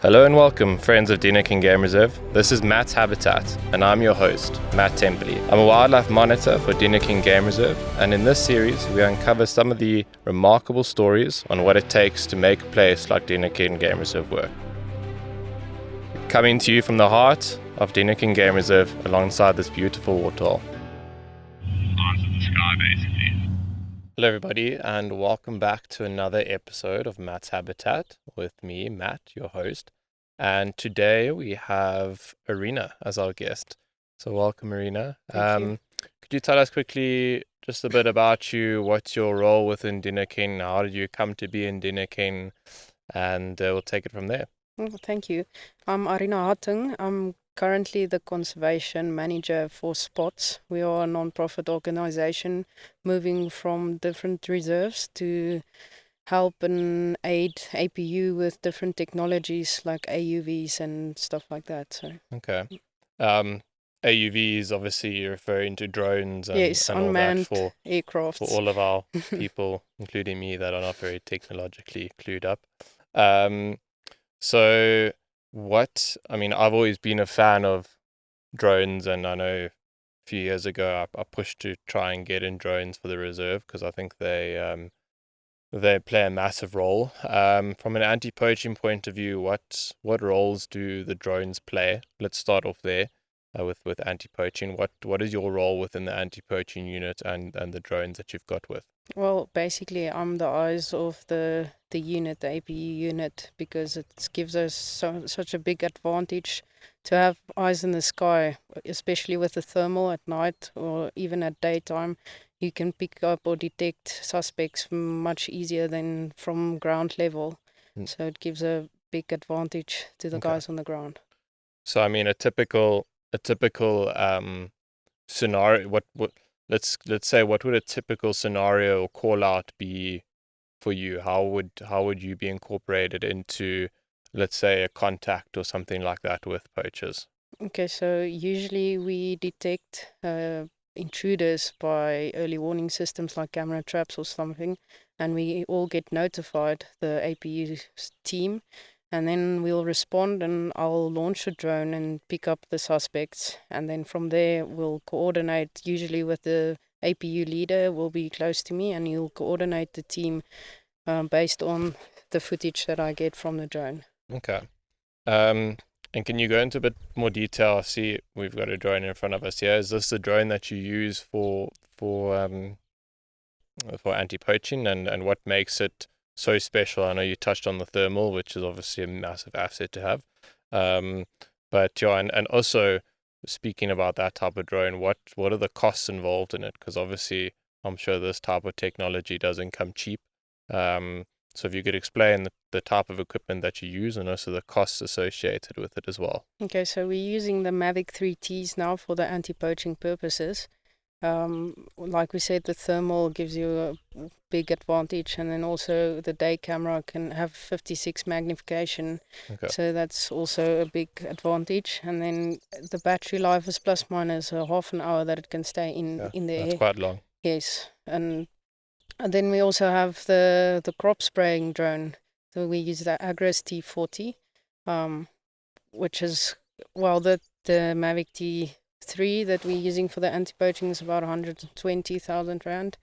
Hello and welcome, friends of Dinokeng Game Reserve. This is Matt's Habitat, and I'm your host, Matt Templey. I'm a wildlife monitor for Dinokeng Game Reserve, and in this series, we uncover some of the remarkable stories on what it takes to make a place like Dinokeng Game Reserve work. Coming to you from the heart of Dinokeng Game Reserve, alongside this beautiful waterhole. Onto the sky, basically. Hello, everybody, and welcome back to another episode of Matt's Habitat with me, Matt, your host. And today we have Arina as our guest. So welcome, Arina. Thank you. Could you tell us quickly just a bit about you? What's your role within Dinokeng? How did you come to be in Dinokeng? And we'll take it from there. Thank you. I'm Arina. I'm currently the conservation manager for Spots. We are a non-profit organization moving from different reserves to help and aid APU with different technologies like AUVs and stuff like that. So Okay. AUVs, obviously you're referring to drones and, yes, and all that unmanned for aircrafts. all of our people, including me, that are not very technologically clued up. So I've always been a fan of drones, and I know a few years ago I pushed to try and get in drones for the reserve because I think they play a massive role. From an anti-poaching point of view, what roles do the drones play? Let's start off there with anti-poaching. What is your role within the anti-poaching unit and the drones that you've got with? Well, basically, I'm the eyes of the unit, the APU unit, because it gives us such a big advantage to have eyes in the sky, especially with the thermal at night or even at daytime. You can pick up or detect suspects much easier than from ground level. So it gives a big advantage to the guys on the ground. So I mean, a typical scenario. Let's say, what would a typical scenario or call out be for you? How would you be incorporated into, let's say, a contact or something like that with poachers? Okay, so usually we detect intruders by early warning systems like camera traps or something, and we all get notified, the APU team, and then we'll respond and I'll launch a drone and pick up the suspects, and then from there we'll coordinate, usually with the APU leader will be close to me, and he'll coordinate the team based on the footage that I get from the drone. Okay. And can you go into a bit more detail? I see we've got a drone in front of us here. Is this the drone that you use for anti-poaching, and what makes it so special? I know you touched on the thermal, which is obviously a massive asset to have. But yeah, and also speaking about that type of drone, what are the costs involved in it? Because obviously, I'm sure this type of technology doesn't come cheap. So if you could explain the type of equipment that you use and also the costs associated with it as well. Okay, so we're using the Mavic 3Ts now for the anti-poaching purposes. Like we said, the thermal gives you a big advantage, and then also the day camera can have 56 magnification. Okay. So that's also a big advantage. And then the battery life is plus minus a half an hour that it can stay in the That's air. quite long. Yes, and then we also have the crop spraying drone. So we use the Agris T40, which is, well, the Mavic T3 that we're using for the anti-poaching is about 120,000 Rand.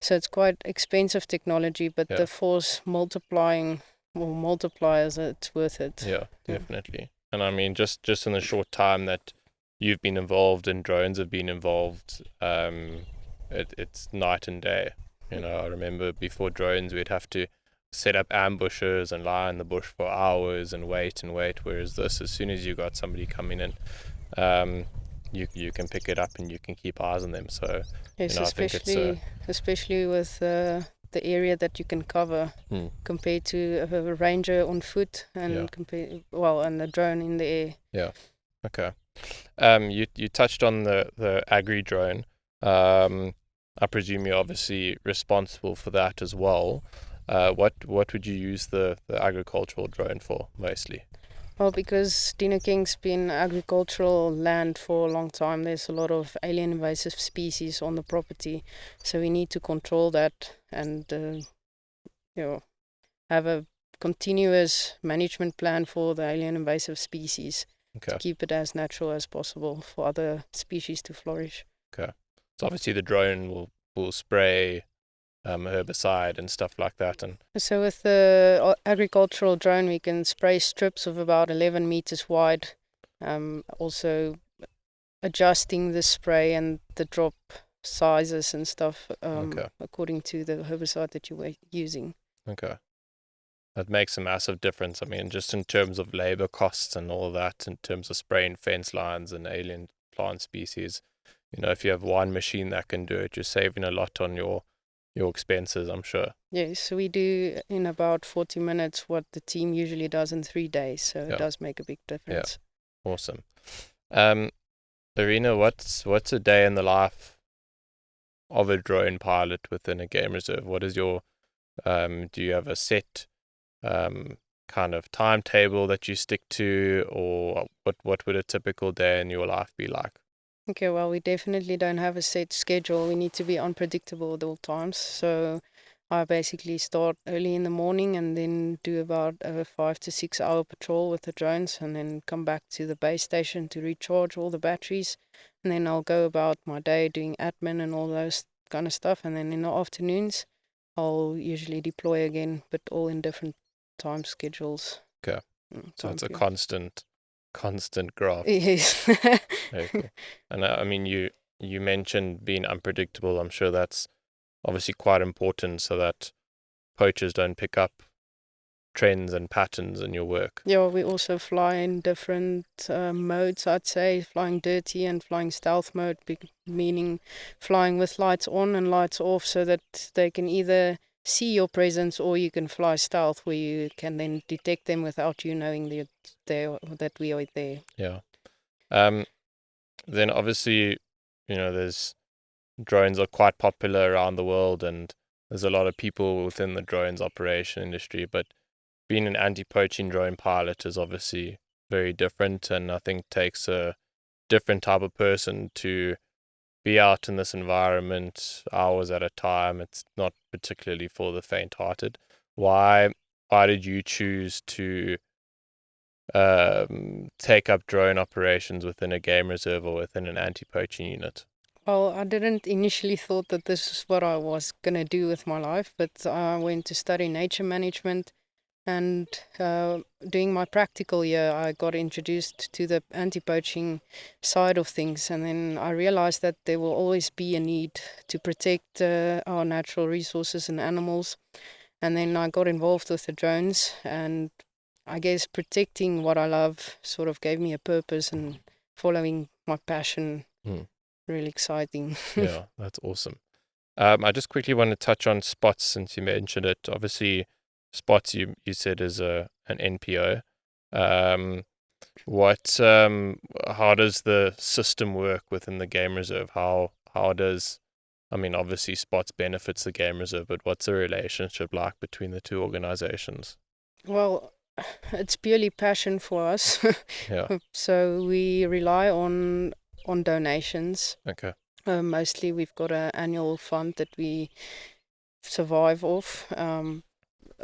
So it's quite expensive technology, but the force multiplying or multipliers, it's worth it. Yeah, definitely. And I mean, just in the short time that you've been involved and drones have been involved, it's night and day. You know, I remember before drones, we'd have to set up ambushes and lie in the bush for hours and wait. Whereas this, as soon as you got somebody coming in, you can pick it up and you can keep eyes on them. So yes, I think it's especially with the area that you can cover compared to a ranger on foot and and the drone in the air. Yeah. Okay. You touched on the agri drone. I presume you're obviously responsible for that as well. What would you use the agricultural drone for mostly? Well, because Dinokeng's been agricultural land for a long time, there's a lot of alien invasive species on the property, so we need to control that and have a continuous management plan for the alien invasive species Okay. to keep it as natural as possible for other species to flourish. Okay. So obviously the drone will spray herbicide and stuff like that. And So with the agricultural drone, we can spray strips of about 11 meters wide, also adjusting the spray and the drop sizes and stuff Okay. according to the herbicide that you were using. Okay. That makes a massive difference. I mean, just in terms of labor costs and all that, in terms of spraying fence lines and alien plant species, if you have one machine that can do it, you're saving a lot on your expenses, I'm sure. Yes, we do in about 40 minutes what the team usually does in 3 days, so Yeah. it does make a big difference. Awesome. Arina, what's a day in the life of a drone pilot within a game reserve? What is your do you have a set kind of timetable that you stick to, or what would a typical day in your life be like? Okay, well, we definitely don't have a set schedule. We need to be unpredictable at all times. So I basically start early in the morning and then do about a 5 to 6 hour patrol with the drones, and then come back to the base station to recharge all the batteries. And then I'll go about my day doing admin and all those kind of stuff. And then in the afternoons, I'll usually deploy again, but all in different time schedules. Okay. So it's a Time constant graph. Yes. Very cool. And I mean, you mentioned being unpredictable. I'm sure that's obviously quite important so that poachers don't pick up trends and patterns in your work. Yeah, we also fly in different modes, I'd say, flying dirty and flying stealth mode, meaning flying with lights on and lights off so that they can either see your presence, or you can fly stealth where you can then detect them without you knowing that we are there. Yeah. Then obviously, there's drones are quite popular around the world, and there's a lot of people within the drones operation industry, but being an anti-poaching drone pilot is obviously very different, and I think takes a different type of person to be out in this environment hours at a time. It's not particularly for the faint-hearted. Why did you choose to take up drone operations within a game reserve or within an anti-poaching unit? Well, I didn't initially thought that this is what I was going to do with my life, but I went to study nature management. And during my practical year, I got introduced to the anti-poaching side of things. And then I realized that there will always be a need to protect our natural resources and animals. And then I got involved with the drones. And I guess protecting what I love sort of gave me a purpose, and following my passion. Really exciting. Yeah, that's awesome. I just quickly want to touch on Spots since you mentioned it. Obviously, Spots you said is an NPO. How does the system work within the game reserve? How does, I mean, obviously Spots benefits the game reserve, but what's the relationship like between the two organizations? Well, it's purely passion for us. Yeah. So we rely on donations. Okay. Mostly we've got an annual fund that we survive off,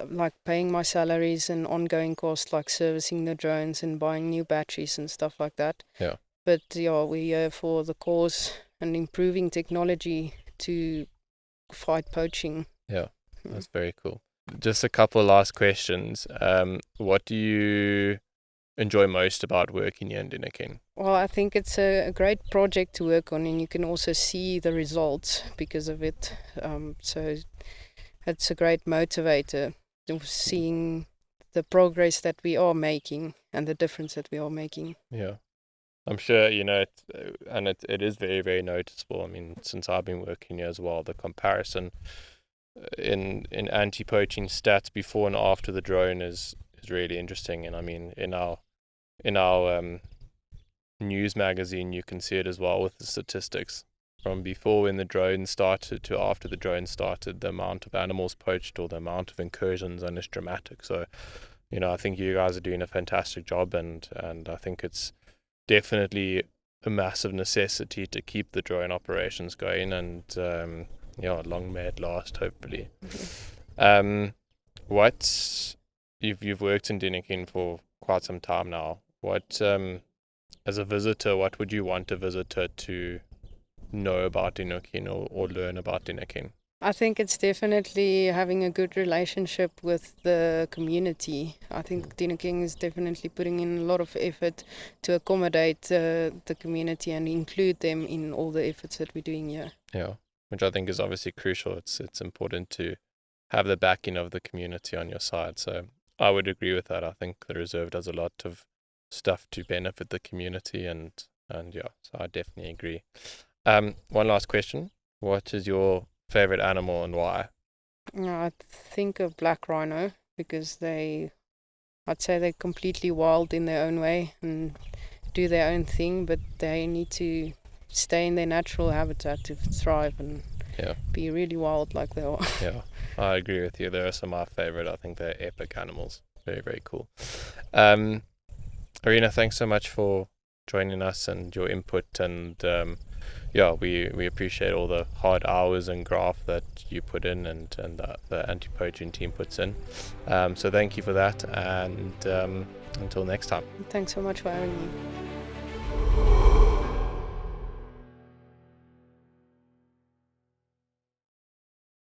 like paying my salaries and ongoing costs like servicing the drones and buying new batteries and stuff like that. Yeah. But yeah, we're here for the cause and improving technology to fight poaching. Yeah, that's very cool. Just a couple last questions. What do you enjoy most about working here in Dinokeng? Well, I think it's a great project to work on, and you can also see the results because of it. So it's a great motivator of seeing the progress that we are making and the difference that we are making. Yeah, I'm sure it is very, very noticeable. I mean, since I've been working here as well, the comparison in anti-poaching stats before and after the drone is really interesting. And I mean, in our news magazine, you can see it as well with the statistics from before when the drone started to after the drone started. The amount of animals poached or the amount of incursions, and it's dramatic. So, I think you guys are doing a fantastic job, and I think it's definitely a massive necessity to keep the drone operations going, and long may it last, hopefully. What you've worked in Dinokeng for quite some time now. What as a visitor, what would you want a visitor to know about Dinokeng or learn about Dinokeng? I think it's definitely having a good relationship with the community. I think Dinokeng is definitely putting in a lot of effort to accommodate the community and include them in all the efforts that we're doing here. Yeah, which I think is obviously crucial. It's important to have the backing of the community on your side. So I would agree with that. I think the reserve does a lot of stuff to benefit the community, and yeah, so I definitely agree. One last question: what is your favorite animal and why? I think of black rhino because I'd say they're completely wild in their own way and do their own thing, but they need to stay in their natural habitat to thrive and Yeah, be really wild like they are. yeah, I agree with you. There are some of my favorite. I think they're epic animals. Very, very cool. Um, Arina, thanks so much for joining us and your input. And yeah, we appreciate all the hard hours and graft that you put in and the anti-poaching team puts in. So thank you for that. And until next time. Thanks so much for having me.